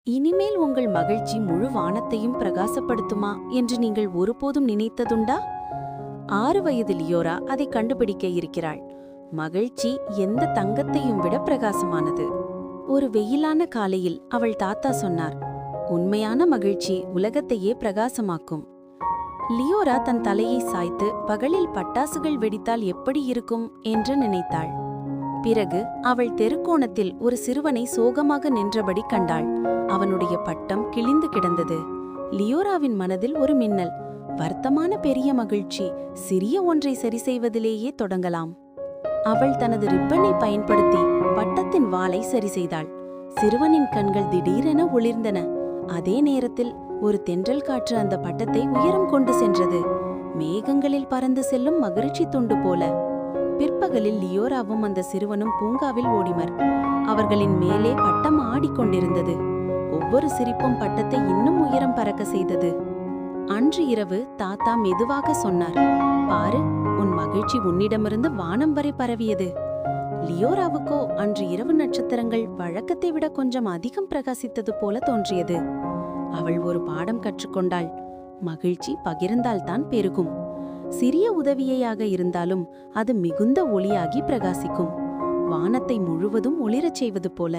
இனிமேல் உங்கள் மகிழ்ச்சி முழு வானத்தையும் பிரகாசப்படுத்துமா என்று நீங்கள் ஒருபோதும் நினைத்ததுண்டா? 6 வயது லியோரா அதை கண்டுபிடிக்க இருக்கிறாள். மகிழ்ச்சி எந்த தங்கத்தையும் விட பிரகாசமானது. ஒரு வெயிலான காலையில் அவள் தாத்தா சொன்னார், உண்மையான மகிழ்ச்சி உலகத்தையே பிரகாசமாக்கும். லியோரா தன் தலையை சாய்த்து பகலில் பட்டாசுகள் வெடித்தால் எப்படி இருக்கும் என்று நினைத்தாள். பிறகு அவள் தெருக்கோணத்தில் ஒரு சிறுவனை சோகமாக நின்றபடி கண்டாள். அவனுடைய பட்டம் கிழிந்து கிடந்தது. லியோராவின் மனதில் ஒரு மின்னல். வர்த்தமான பெரிய மகிழ்ச்சி சிறிய ஒன்றை சரி செய்வதிலேயே தொடங்கலாம். அவள் தனது ரிப்பனை பயன்படுத்தி பட்டத்தின் வாலை சரி செய்தாள். சிறுவனின் கண்கள் திடீரென ஒளிர்ந்தன. அதே நேரத்தில் ஒரு தென்றல் காற்று அந்த பட்டத்தை உயரம் கொண்டு சென்றது. மேகங்களில் பறந்து செல்லும் மகிழ்ச்சி துண்டு போல. பிற்பகலில் லியோராவும் அந்த சிறுவனும் பூங்காவில் ஓடினர். அவர்களின் மேலே பட்டம் ஆடிக்கொண்டிருந்தது. ஒவ்வொரு சிரிப்பும் பட்டத்தை இன்னும் உயரம் பறக்க செய்தது. அன்று இரவு தாத்தா மெதுவாக சொன்னார், பாரு, உன் மகிழ்ச்சி உன்னிடமிருந்து வானம் வரை பரவியது. லியோராவுக்கோ அன்று இரவு நட்சத்திரங்கள் வழக்கத்தை விட கொஞ்சம் அதிகம் பிரகாசித்தது போல தோன்றியது. அவள் ஒரு பாடம் கற்றுக்கொண்டாள். மகிழ்ச்சி பகிர்ந்தால்தான் பெருகும். சிறிய உதவியாக இருந்தாலும் அது மிகுந்த ஒளியாகி பிரகாசிக்கும். வானத்தை முழுவதும் ஒளிரச் செய்வது போல.